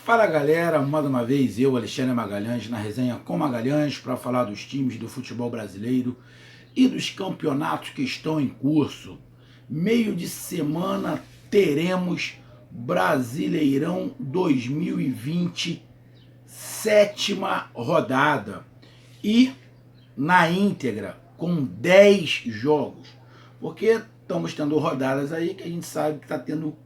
Fala galera, mais uma vez eu, Alexandre Magalhães, na resenha com Magalhães para falar dos times do futebol brasileiro e dos campeonatos que estão em curso. Meio de semana teremos Brasileirão 2020, sétima rodada e na íntegra com 10 jogos, porque estamos tendo rodadas aí que a gente sabe que está tendo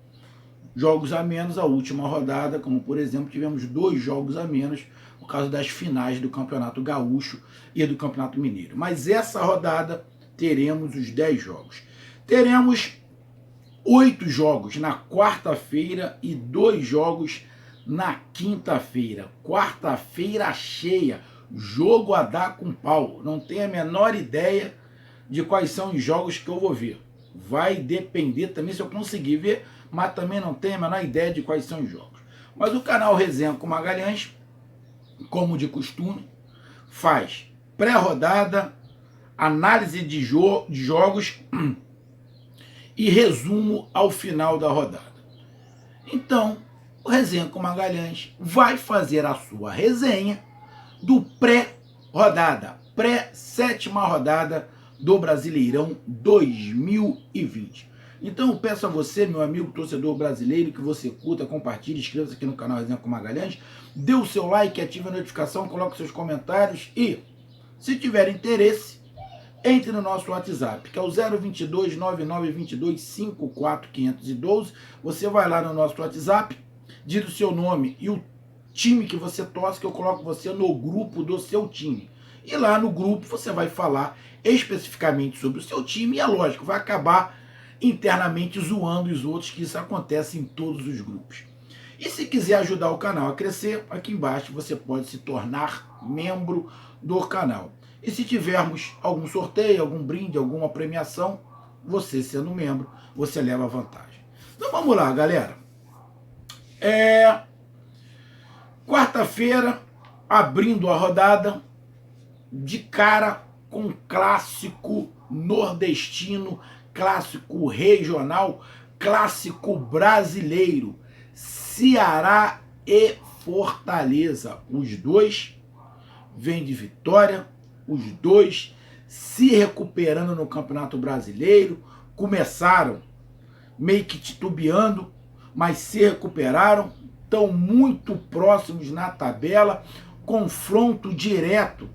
jogos a menos a última rodada, como por exemplo tivemos 2 jogos a menos por causa das finais do Campeonato Gaúcho e do Campeonato Mineiro. Mas essa rodada teremos os 10 jogos. Teremos 8 jogos na quarta-feira e 2 jogos na quinta-feira. Quarta-feira cheia, jogo a dar com pau. Não tenho a menor ideia de quais são os jogos que eu vou ver. Vai depender também se eu conseguir ver, mas também não tenho a menor ideia de quais são os jogos. Mas o canal Resenha com Magalhães, como de costume, faz pré-rodada, análise de jogos e resumo ao final da rodada. Então, o Resenha com Magalhães vai fazer a sua resenha do pré-rodada, pré-sétima rodada do Brasileirão 2020. Então eu peço a você, meu amigo torcedor brasileiro, que você curta, compartilhe, inscreva-se aqui no canal Resenha com Magalhães, dê o seu like, ative a notificação, coloque seus comentários e, se tiver interesse, entre no nosso WhatsApp, que é o 022 9922 54512. Você vai lá no nosso WhatsApp, diz o seu nome e o time que você torce, que eu coloco você no grupo do seu time. E lá no grupo você vai falar especificamente sobre o seu time e é lógico, vai acabar internamente zoando os outros, que isso acontece em todos os grupos. E se quiser ajudar o canal a crescer, aqui embaixo você pode se tornar membro do canal. E se tivermos algum sorteio, algum brinde, alguma premiação, você sendo membro, você leva vantagem. Então vamos lá, galera. Quarta-feira, abrindo a rodada, de cara com clássico nordestino, clássico regional, clássico brasileiro, Ceará e Fortaleza. Os dois vêm de vitória, os dois se recuperando no Campeonato Brasileiro, começaram meio que titubeando, mas se recuperaram, estão muito próximos na tabela, confronto direto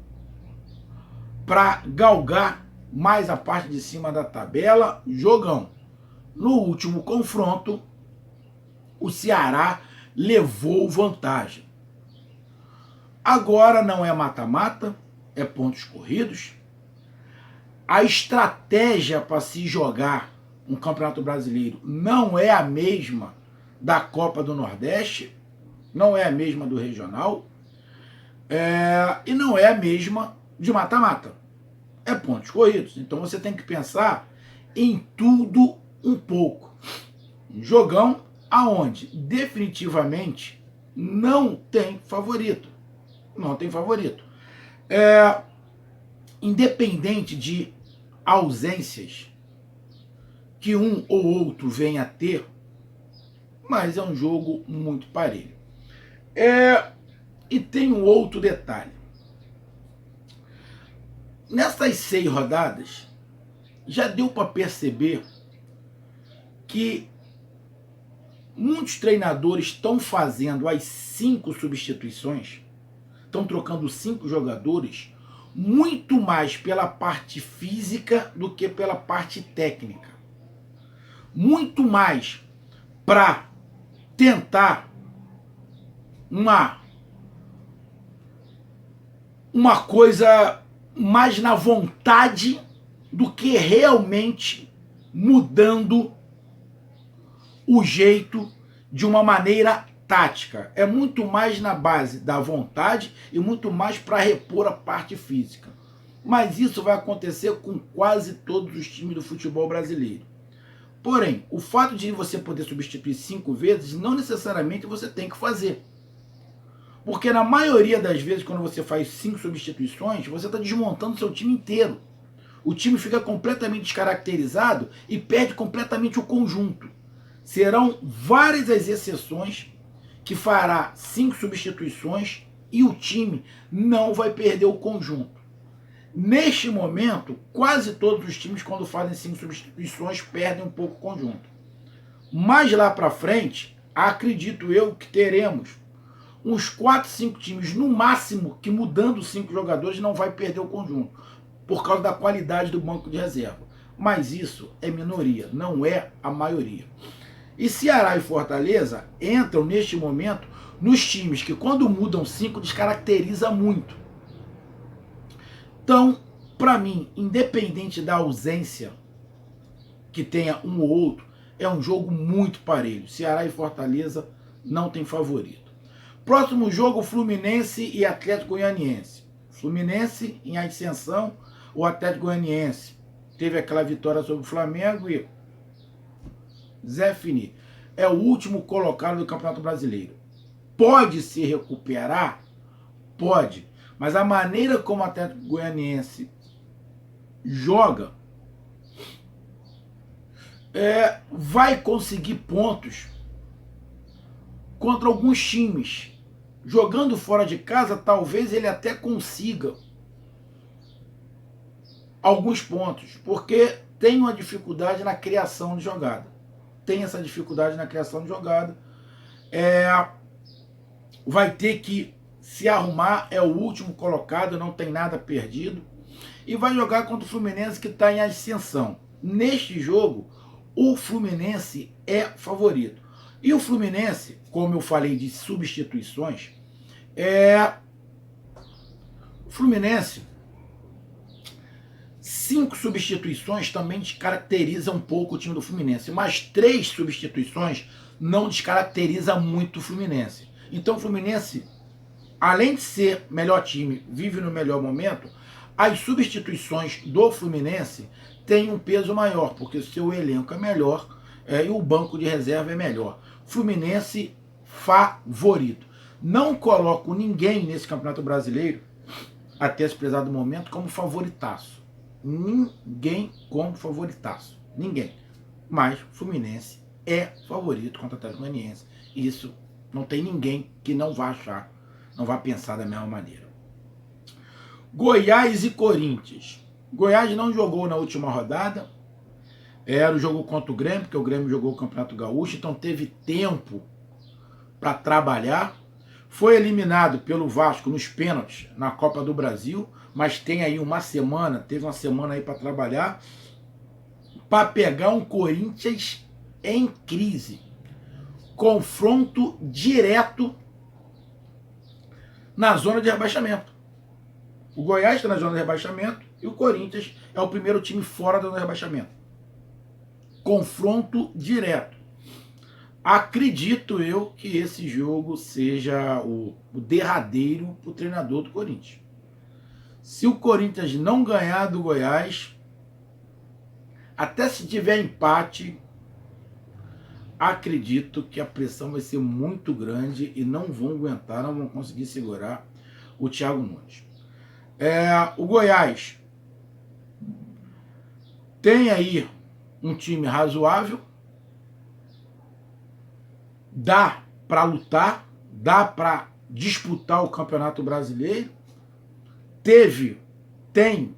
para galgar mais a parte de cima da tabela, jogão. No último confronto, o Ceará levou vantagem. Agora não é mata-mata, é pontos corridos. A estratégia para se jogar um Campeonato Brasileiro não é a mesma da Copa do Nordeste, não é a mesma do Regional, e não é a mesma de mata-mata. É pontos corridos. Então você tem que pensar em tudo um pouco. Jogão aonde definitivamente não tem favorito. Não tem favorito. Independente de ausências que um ou outro venha a ter, mas é um jogo muito parelho. E tem um outro detalhe. Nessas 6 rodadas, já deu para perceber que muitos treinadores estão fazendo as 5 substituições, estão trocando 5 jogadores, muito mais pela parte física do que pela parte técnica. Muito mais para tentar uma coisa mais na vontade do que realmente mudando o jeito de uma maneira tática. É muito mais na base da vontade e muito mais para repor a parte física. Mas isso vai acontecer com quase todos os times do futebol brasileiro. Porém, o fato de você poder substituir 5 vezes, não necessariamente você tem que fazer. Porque na maioria das vezes, quando você faz 5 substituições, você está desmontando seu time inteiro. O time fica completamente descaracterizado e perde completamente o conjunto. Serão várias as exceções que fará 5 substituições e o time não vai perder o conjunto. Neste momento, quase todos os times, quando fazem 5 substituições, perdem um pouco o conjunto. Mas lá para frente, acredito eu que teremos uns 4, 5 times, no máximo, que mudando 5 jogadores não vai perder o conjunto, por causa da qualidade do banco de reserva. Mas isso é minoria, não é a maioria. E Ceará e Fortaleza entram neste momento nos times que quando mudam 5 descaracteriza muito. Então, para mim, independente da ausência que tenha um ou outro, é um jogo muito parelho. Ceará e Fortaleza não tem favorito. Próximo jogo, Fluminense e Atlético Goianiense. Fluminense em ascensão, o Atlético Goianiense teve aquela vitória sobre o Flamengo e Zé Fini é o último colocado do Campeonato Brasileiro. Pode se recuperar? Pode. Mas a maneira como o Atlético Goianiense joga vai conseguir pontos contra alguns times. Jogando fora de casa, talvez ele até consiga alguns pontos, porque tem uma dificuldade na criação de jogada. Tem essa dificuldade na criação de jogada. Vai ter que se arrumar, é o último colocado, não tem nada perdido. E vai jogar contra o Fluminense, que está em ascensão. Neste jogo, o Fluminense é favorito. E o Fluminense, como eu falei de substituições, o Fluminense, 5 substituições também descaracteriza um pouco o time do Fluminense, mas 3 substituições não descaracteriza muito o Fluminense. Então o Fluminense, além de ser melhor time, vive no melhor momento, as substituições do Fluminense têm um peso maior, porque o seu elenco é melhor e o banco de reserva é melhor. Fluminense favorito. Não coloco ninguém nesse Campeonato Brasileiro, até esse prezado momento, como favoritaço. Ninguém como favoritaço. Ninguém. Mas Fluminense é favorito contra o Atlético Goianiense. Isso não tem ninguém que não vá achar, não vá pensar da mesma maneira. Goiás e Corinthians. Goiás não jogou na última rodada. Era o jogo contra o Grêmio, porque o Grêmio jogou o Campeonato Gaúcho, então teve tempo para trabalhar. Foi eliminado pelo Vasco nos pênaltis na Copa do Brasil, mas tem aí uma semana, teve uma semana aí para trabalhar, para pegar um Corinthians em crise. Confronto direto na zona de rebaixamento. O Goiás está na zona de rebaixamento e o Corinthians é o primeiro time fora da zona de rebaixamento. Confronto direto. Acredito eu que esse jogo seja o derradeiro para o treinador do Corinthians. Se o Corinthians não ganhar do Goiás, até se tiver empate, acredito que a pressão vai ser muito grande e não vão aguentar, não vão conseguir segurar o Thiago Nunes. O Goiás tem aí um time razoável, dá para lutar, dá para disputar o Campeonato Brasileiro, tem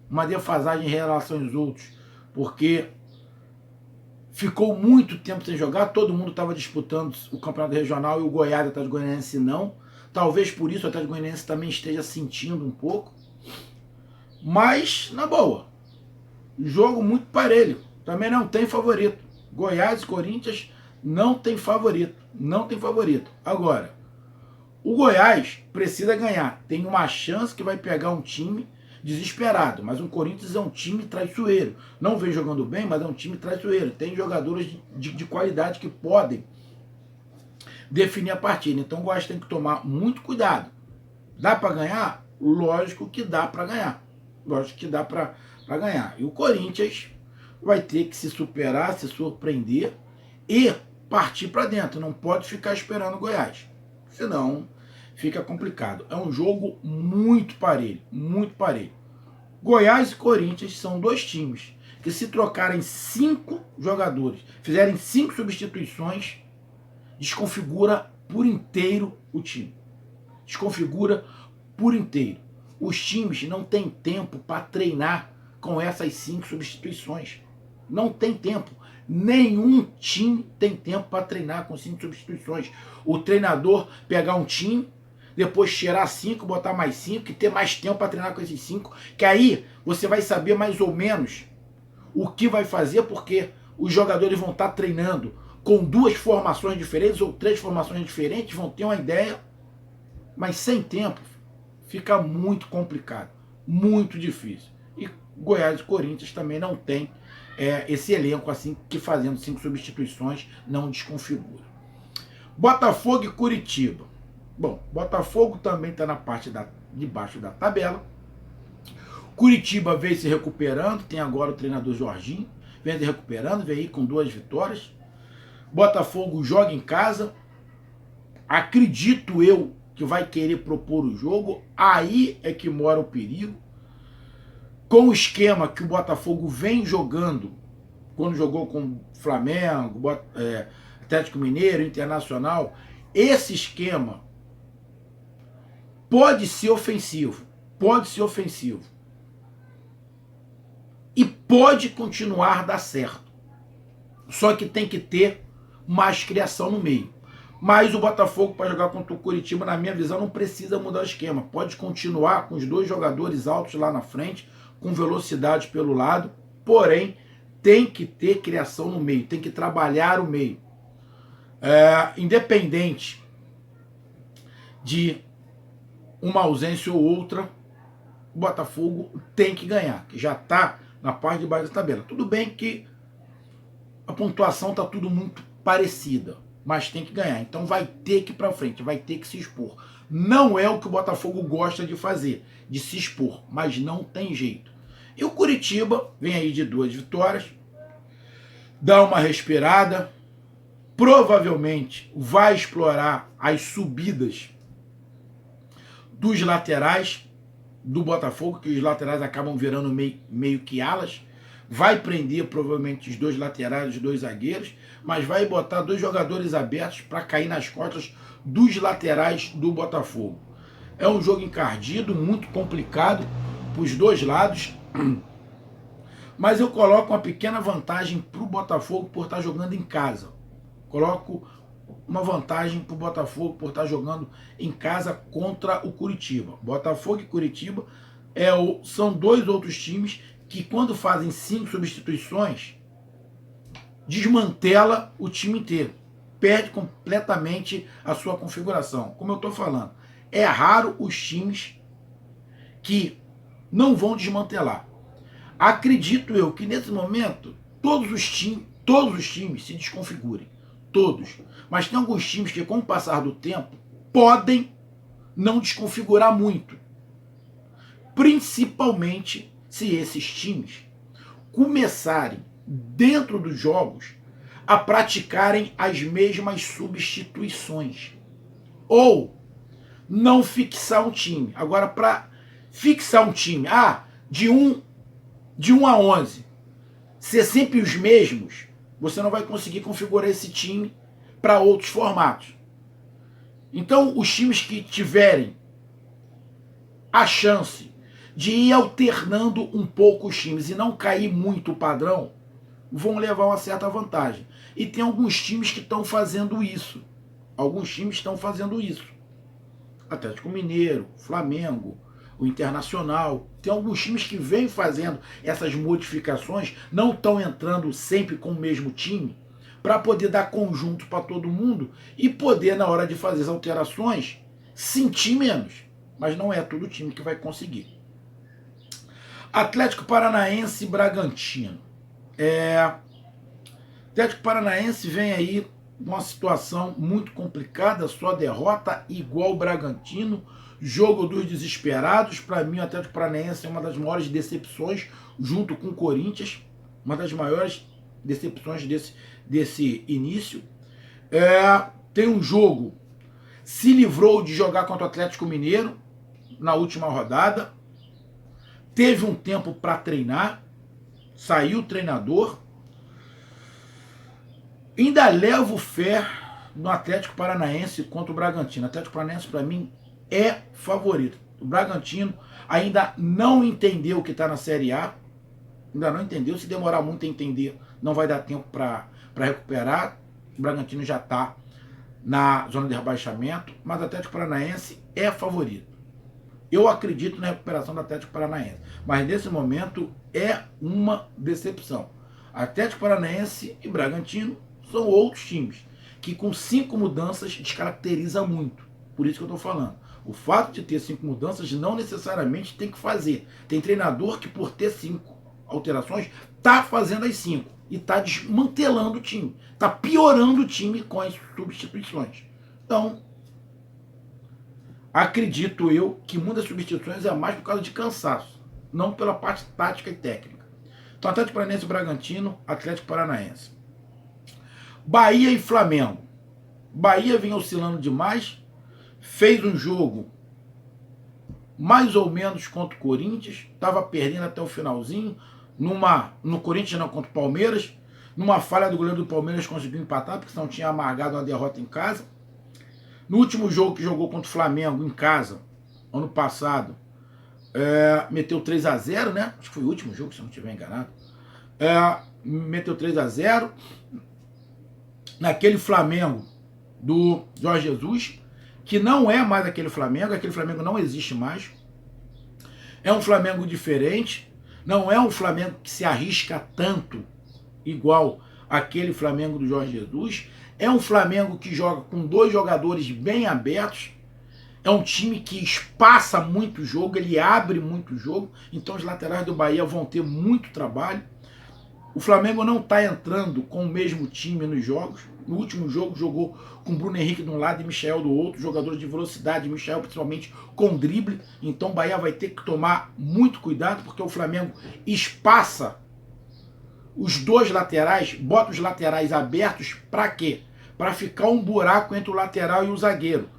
uma defasagem em relação aos outros, porque ficou muito tempo sem jogar, todo mundo estava disputando o Campeonato Regional e o Goiás, o Atlético Goianiense não. Talvez por isso o Atlético Goianiense também esteja sentindo um pouco. Mas, na boa, jogo muito parelho. Também não tem favorito. Goiás e Corinthians não tem favorito. Não tem favorito. Agora, o Goiás precisa ganhar. Tem uma chance que vai pegar um time desesperado. Mas o Corinthians é um time traiçoeiro. Não vem jogando bem, mas é um time traiçoeiro. Tem jogadores de qualidade que podem definir a partida. Então o Goiás tem que tomar muito cuidado. Dá para ganhar? Lógico que dá para ganhar. Lógico que dá para ganhar. E o Corinthians vai ter que se superar, se surpreender e partir para dentro. Não pode ficar esperando o Goiás. Senão fica complicado. É um jogo muito parelho. Muito parelho. Goiás e Corinthians são dois times que, se trocarem 5 jogadores, fizerem 5 substituições, desconfigura por inteiro o time. Desconfigura por inteiro. Os times não têm tempo para treinar com essas 5 substituições. Não tem tempo. Nenhum time tem tempo para treinar com 5 substituições. O treinador pegar um time, depois tirar 5, botar mais 5 e ter mais tempo para treinar com esses 5, que aí você vai saber mais ou menos o que vai fazer, porque os jogadores vão estar treinando com 2 formações diferentes ou 3 formações diferentes, vão ter uma ideia, mas sem tempo fica muito complicado, muito difícil. E Goiás e Corinthians também não tem esse elenco assim que fazendo 5 substituições não desconfigura. Botafogo e Curitiba. Bom, Botafogo também está na parte de baixo da tabela. Curitiba vem se recuperando, tem agora o treinador Jorginho, vem se recuperando, vem aí com 2 vitórias. Botafogo joga em casa, acredito eu que vai querer propor o jogo, aí é que mora o perigo. Com o esquema que o Botafogo vem jogando, quando jogou com Flamengo, Atlético Mineiro, Internacional, esse esquema pode ser ofensivo, e pode continuar a dar certo. Só que tem que ter mais criação no meio. Mas o Botafogo, para jogar contra o Curitiba, na minha visão, não precisa mudar o esquema. Pode continuar com os 2 jogadores altos lá na frente, com velocidade pelo lado, porém, tem que ter criação no meio, tem que trabalhar o meio. Independente de uma ausência ou outra, o Botafogo tem que ganhar, que já está na parte de baixo da tabela. Tudo bem que a pontuação está tudo muito parecida, mas tem que ganhar. Então vai ter que ir para frente, vai ter que se expor. Não é o que o Botafogo gosta de fazer, de se expor, mas não tem jeito. E o Curitiba vem aí de 2 vitórias, dá uma respirada, provavelmente vai explorar as subidas dos laterais do Botafogo, que os laterais acabam virando meio que alas, vai prender provavelmente os 2 laterais, os 2 zagueiros, mas vai botar 2 jogadores abertos para cair nas costas dos laterais do Botafogo. É um jogo encardido, muito complicado para os 2 lados, mas eu coloco uma pequena vantagem para o Botafogo por estar jogando em casa. Coloco uma vantagem para o Botafogo por estar jogando em casa contra o Curitiba. Botafogo e Curitiba são 2 outros times que, quando fazem 5 substituições, desmantela o time inteiro. Perde completamente a sua configuração. Como eu estou falando, é raro os times que não vão desmantelar. Acredito eu que nesse momento todos os times se desconfigurem. Todos. Mas tem alguns times que, com o passar do tempo, podem não desconfigurar muito. Principalmente se esses times começarem, dentro dos jogos, a praticarem as mesmas substituições. Ou não fixar um time. Agora, para fixar um time, de 1 a 11, ser sempre os mesmos, você não vai conseguir configurar esse time para outros formatos. Então, os times que tiverem a chance de ir alternando um pouco os times e não cair muito o padrão, vão levar uma certa vantagem. E tem alguns times que estão fazendo isso. Atlético Mineiro, Flamengo, o Internacional. Tem alguns times que vêm fazendo essas modificações, não estão entrando sempre com o mesmo time, para poder dar conjunto para todo mundo e poder, na hora de fazer as alterações, sentir menos. Mas não é todo time que vai conseguir. Atlético Paranaense e Bragantino. Atlético Paranaense vem aí uma situação muito complicada, só derrota igual o Bragantino, jogo dos desesperados. Para mim, o Atlético Paranaense é uma das maiores decepções, junto com o Corinthians, uma das maiores decepções desse início. Tem um jogo, se livrou de jogar contra o Atlético Mineiro na última rodada, teve um tempo para treinar, saiu o treinador. Ainda levo fé no Atlético Paranaense contra o Bragantino. O Atlético Paranaense, para mim, é favorito. O Bragantino ainda não entendeu o que está na Série A. Ainda não entendeu. Se demorar muito a entender, não vai dar tempo para recuperar. O Bragantino já está na zona de rebaixamento, mas o Atlético Paranaense é favorito. Eu acredito na recuperação do Atlético Paranaense, mas nesse momento é uma decepção. Atlético Paranaense e Bragantino são outros times que com 5 mudanças descaracteriza muito. Por isso que eu estou falando. O fato de ter 5 mudanças não necessariamente tem que fazer. Tem treinador que por ter 5 alterações está fazendo as 5 e está desmantelando o time, está piorando o time com as substituições. Então, acredito eu que muitas substituições é mais por causa de cansaço, não pela parte tática e técnica. Então, Atlético Paranaense e Bragantino, Atlético Paranaense. Bahia e Flamengo. Bahia vem oscilando demais, fez um jogo mais ou menos contra o Corinthians, estava perdendo até o finalzinho, no Corinthians não, contra o Palmeiras, numa falha do goleiro do Palmeiras conseguiu empatar, porque senão tinha amargado uma derrota em casa. No último jogo que jogou contra o Flamengo em casa, ano passado, meteu 3-0, né? Acho que foi o último jogo, se eu não estiver enganado. Meteu 3-0. Naquele Flamengo do Jorge Jesus, que não é mais aquele Flamengo não existe mais. É um Flamengo diferente, não é um Flamengo que se arrisca tanto igual aquele Flamengo do Jorge Jesus. É um Flamengo que joga com 2 jogadores bem abertos. É um time que espaça muito o jogo, ele abre muito o jogo. Então os laterais do Bahia vão ter muito trabalho. O Flamengo não está entrando com o mesmo time nos jogos. No último jogo jogou com Bruno Henrique de um lado e Michael do outro, jogadores de velocidade, Michael principalmente com drible. Então o Bahia vai ter que tomar muito cuidado, porque o Flamengo espaça os 2 laterais, bota os laterais abertos, para quê? Para ficar um buraco entre o lateral e o zagueiro.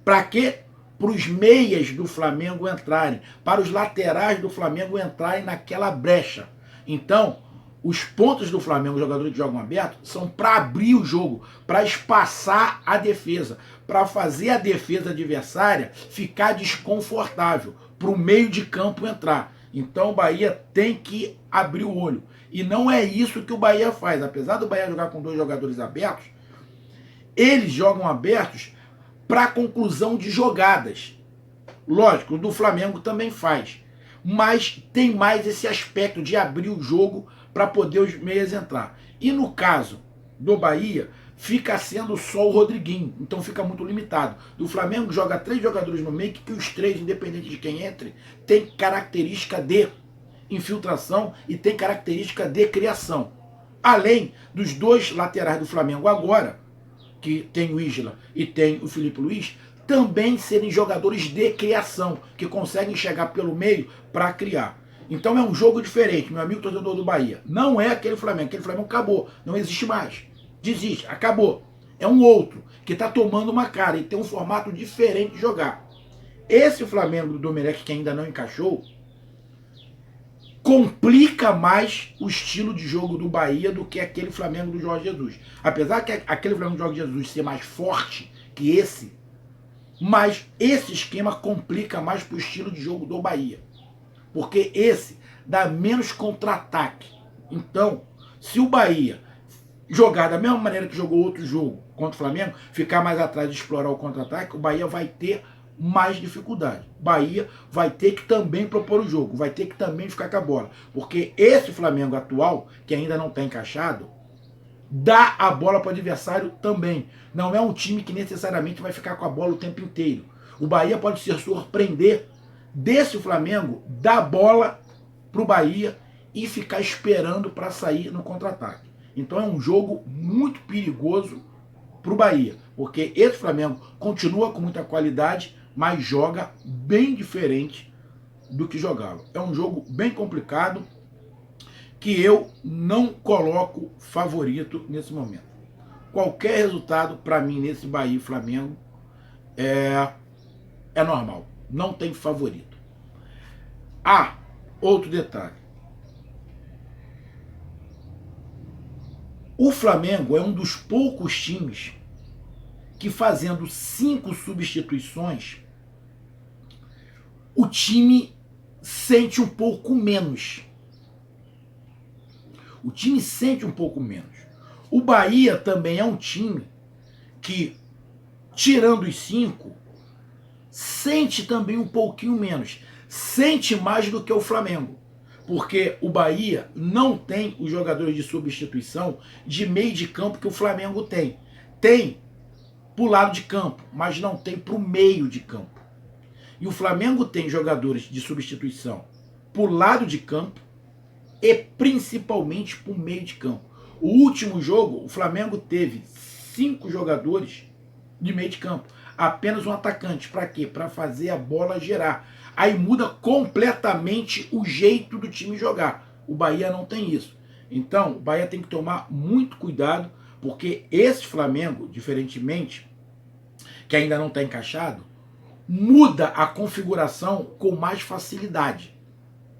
Para quê? Para os meias do Flamengo entrarem, para os laterais do Flamengo entrarem naquela brecha. Então, os pontos do Flamengo, os jogadores que jogam aberto, são para abrir o jogo, para espaçar a defesa, para fazer a defesa adversária ficar desconfortável, para o meio de campo entrar. Então o Bahia tem que abrir o olho. E não é isso que o Bahia faz. Apesar do Bahia jogar com 2 jogadores abertos, eles jogam abertos para conclusão de jogadas. Lógico, o do Flamengo também faz. Mas tem mais esse aspecto de abrir o jogo para poder os meias entrar. E no caso do Bahia, fica sendo só o Rodriguinho. Então fica muito limitado. Do Flamengo joga 3 jogadores no meio, que os 3, independente de quem entre, tem característica de infiltração e tem característica de criação. Além dos 2 laterais do Flamengo agora, que tem o Isla e tem o Felipe Luiz, também serem jogadores de criação, que conseguem chegar pelo meio para criar. Então é um jogo diferente, meu amigo torcedor do Bahia. Não é aquele Flamengo acabou, não existe mais. Desiste, acabou. É um outro, que está tomando uma cara e tem um formato diferente de jogar. Esse Flamengo do Domenech, que ainda não encaixou, complica mais o estilo de jogo do Bahia do que aquele Flamengo do Jorge Jesus. Apesar que aquele Flamengo do Jorge Jesus ser mais forte que esse, mas esse esquema complica mais para o estilo de jogo do Bahia. Porque esse dá menos contra-ataque. Então, se o Bahia jogar da mesma maneira que jogou outro jogo contra o Flamengo, ficar mais atrás de explorar o contra-ataque, o Bahia vai ter mais dificuldade. Bahia vai ter que também propor o jogo, vai ter que também ficar com a bola. Porque esse Flamengo atual, que ainda não está encaixado, dá a bola para o adversário também. Não é um time que necessariamente vai ficar com a bola o tempo inteiro. O Bahia pode se surpreender desse Flamengo, dar bola para o Bahia e ficar esperando para sair no contra-ataque. Então é um jogo muito perigoso para o Bahia, porque esse Flamengo continua com muita qualidade, mas joga bem diferente do que jogava. É um jogo bem complicado que eu não coloco favorito nesse momento. Qualquer resultado para mim nesse Bahia e Flamengo é normal, não tem favorito. Outro detalhe. O Flamengo é um dos poucos times que fazendo 5 substituições, o time sente um pouco menos. O time sente um pouco menos. O Bahia também é um time que, tirando os 5, sente também um pouquinho menos. Sente mais do que o Flamengo. Porque o Bahia não tem os jogadores de substituição de meio de campo que o Flamengo tem. Tem pro lado de campo, mas não tem pro meio de campo. E o Flamengo tem jogadores de substituição pro lado de campo e principalmente pro meio de campo. O último jogo, o Flamengo teve 5 jogadores de meio de campo. Apenas um atacante. Para quê? Para fazer a bola girar. Aí muda completamente o jeito do time jogar. O Bahia não tem isso. Então, o Bahia tem que tomar muito cuidado, porque esse Flamengo, diferentemente, que ainda não está encaixado, muda a configuração com mais facilidade.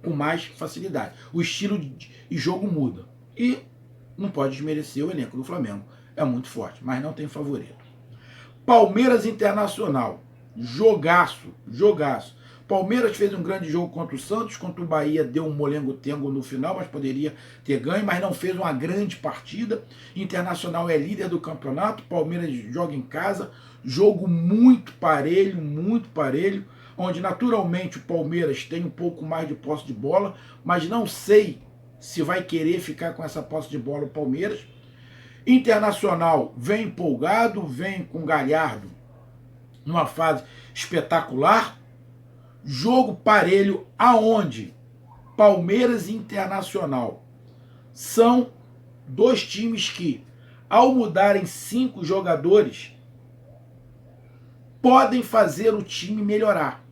Com mais facilidade. O estilo de jogo muda. E não pode desmerecer o elenco do Flamengo. É muito forte, mas não tem favorito. Palmeiras Internacional. Jogaço, jogaço. Palmeiras fez um grande jogo contra o Santos, contra o Bahia deu um molengo-tengo no final, mas poderia ter ganho, mas não fez uma grande partida. Internacional é líder do campeonato, Palmeiras joga em casa, jogo muito parelho, onde naturalmente o Palmeiras tem um pouco mais de posse de bola, mas não sei se vai querer ficar com essa posse de bola o Palmeiras. Internacional vem empolgado, vem com Galhardo numa fase espetacular. Jogo parelho aonde Palmeiras e Internacional são dois times que, ao mudarem 5 jogadores, podem fazer o time melhorar.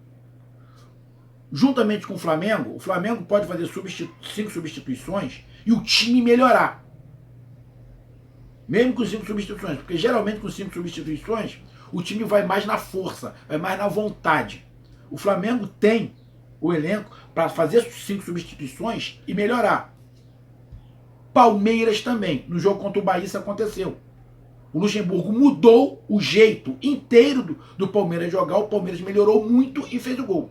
Juntamente com o Flamengo pode fazer 5 substituições e o time melhorar. Mesmo com 5 substituições, porque geralmente com 5 substituições o time vai mais na força, vai mais na vontade. O Flamengo tem o elenco para fazer 5 substituições e melhorar. Palmeiras também. No jogo contra o Bahia isso aconteceu. O Luxemburgo mudou o jeito inteiro do Palmeiras jogar. O Palmeiras melhorou muito e fez o gol.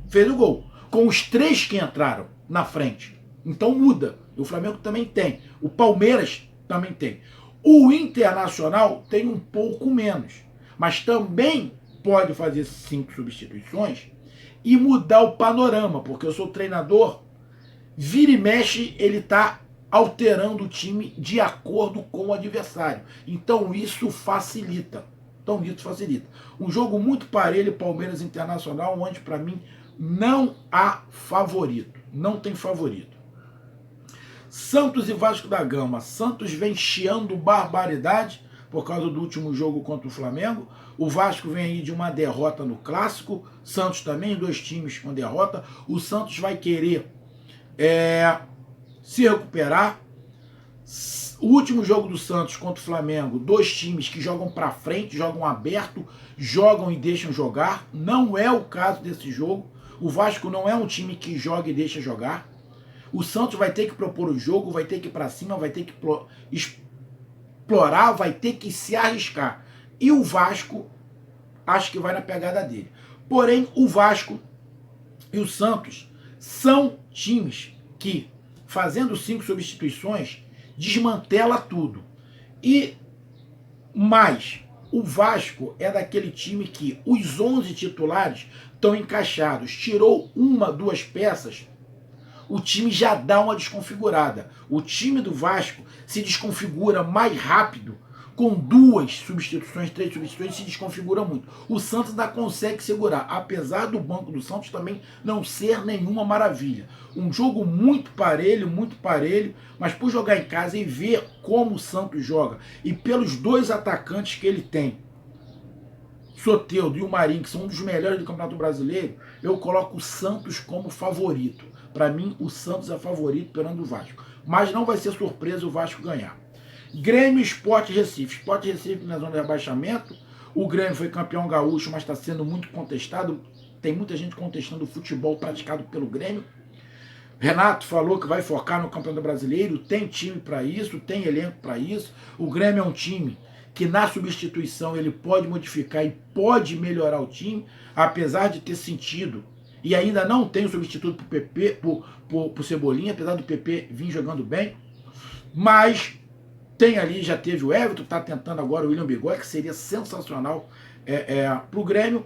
Fez o gol. Com os 3 que entraram na frente. Então muda. O Flamengo também tem. O Palmeiras também tem. O Internacional tem um pouco menos. Mas também pode fazer 5 substituições e mudar o panorama, porque eu sou treinador, vira e mexe, ele está alterando o time de acordo com o adversário. Então isso facilita. Um jogo muito parelho, Palmeiras Internacional, onde para mim não há favorito. Não tem favorito. Santos e Vasco da Gama. Santos vem chiando barbaridade por causa do último jogo contra o Flamengo. O Vasco vem aí de uma derrota no Clássico. Santos também, 2 times com derrota. O Santos vai querer se recuperar. O último jogo do Santos contra o Flamengo, 2 times que jogam para frente, jogam aberto, jogam e deixam jogar. Não é o caso desse jogo. O Vasco não é um time que joga e deixa jogar. O Santos vai ter que propor o jogo, vai ter que ir para cima, vai ter que explorar, vai ter que se arriscar. E o Vasco, acho que vai na pegada dele. Porém, o Vasco e o Santos são times que, fazendo 5 substituições, desmantela tudo. E mais, o Vasco é daquele time que os 11 titulares estão encaixados. Tirou 1, 2 peças, o time já dá uma desconfigurada. O time do Vasco se desconfigura mais rápido, com 2 substituições, 3 substituições, se desconfigura muito. O Santos ainda consegue segurar, apesar do banco do Santos também não ser nenhuma maravilha. Um jogo muito parelho, mas por jogar em casa e ver como o Santos joga, e pelos 2 atacantes que ele tem, Soteldo e o Marinho, que são um dos melhores do Campeonato Brasileiro, eu coloco o Santos como favorito. Para mim, o Santos é favorito perante o Vasco. Mas não vai ser surpresa o Vasco ganhar. Grêmio, Sport Recife. Sport Recife na zona de rebaixamento. O Grêmio foi campeão gaúcho, mas está sendo muito contestado. Tem muita gente contestando o futebol praticado pelo Grêmio. Renato falou que vai focar no Campeonato Brasileiro. Tem time para isso, tem elenco para isso. O Grêmio é um time que na substituição ele pode modificar e pode melhorar o time, apesar de ter sentido. E ainda não tem o substituto pro PP, pro Cebolinha, apesar do PP vir jogando bem. Mas tem ali, já teve o Everton, tá tentando agora o William Bigode, que seria sensacional pro Grêmio.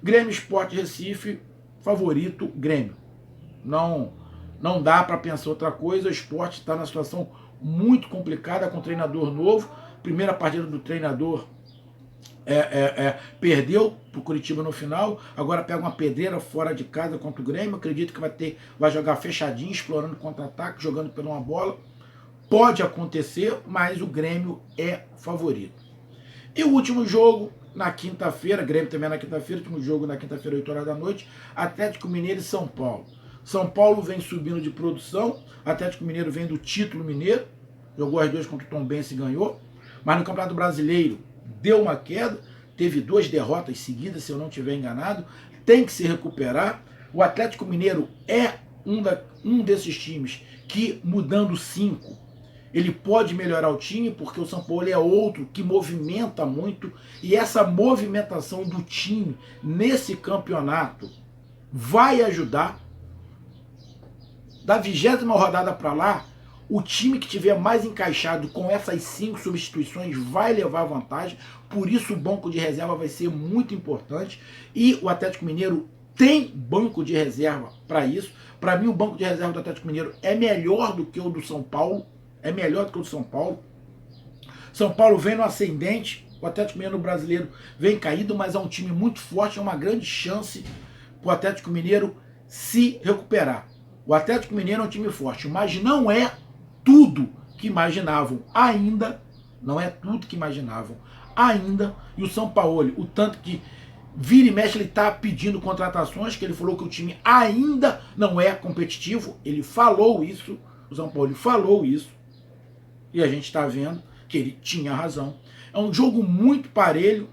Grêmio Sport Recife, favorito, Grêmio. Não dá para pensar outra coisa, o Sport está na situação muito complicada com treinador novo. Primeira partida do treinador perdeu pro Curitiba no final, agora pega uma pedreira fora de casa contra o Grêmio. Acredito que vai jogar fechadinho, explorando contra-ataque, jogando pela uma bola. Pode acontecer, mas o Grêmio é favorito. E o último jogo, na quinta-feira, Grêmio também na quinta-feira, último jogo na quinta-feira, 8 horas da noite, Atlético Mineiro e São Paulo. São Paulo vem subindo de produção, Atlético Mineiro vem do título mineiro, jogou as duas contra o Tombense e ganhou, mas no Campeonato Brasileiro deu uma queda, teve 2 derrotas seguidas, se eu não estiver enganado, tem que se recuperar. O Atlético Mineiro é um desses times que, mudando 5, ele pode melhorar o time, porque o São Paulo é outro que movimenta muito, e essa movimentação do time nesse campeonato vai ajudar. Da 20ª rodada para lá, o time que tiver mais encaixado com essas 5 substituições vai levar vantagem, por isso o banco de reserva vai ser muito importante, e o Atlético Mineiro tem banco de reserva para isso. Para mim, o banco de reserva do Atlético Mineiro é melhor do que o do São Paulo, São Paulo vem no ascendente, o Atlético Mineiro brasileiro vem caído, mas é um time muito forte, é uma grande chance para o Atlético Mineiro se recuperar. O Atlético Mineiro é um time forte, mas não é tudo que imaginavam ainda, e o São Paulo, o tanto que vira e mexe, ele está pedindo contratações, que ele falou que o time ainda não é competitivo, ele falou isso, o São Paulo falou isso, e a gente está vendo que ele tinha razão. É um jogo muito parelho,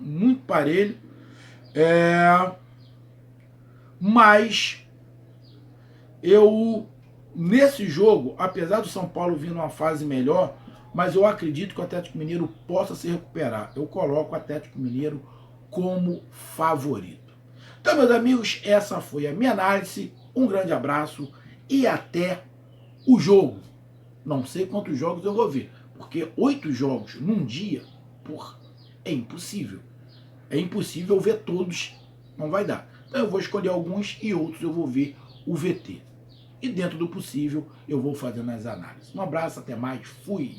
mas nesse jogo, apesar do São Paulo vir numa fase melhor, mas eu acredito que o Atlético Mineiro possa se recuperar. Eu coloco o Atlético Mineiro como favorito. Então, meus amigos, essa foi a minha análise. Um grande abraço e até o jogo. Não sei quantos jogos eu vou ver, porque 8 jogos num dia, é impossível. É impossível ver todos, não vai dar. Então eu vou escolher alguns e outros eu vou ver o VT. E dentro do possível eu vou fazendo as análises. Um abraço, até mais, fui!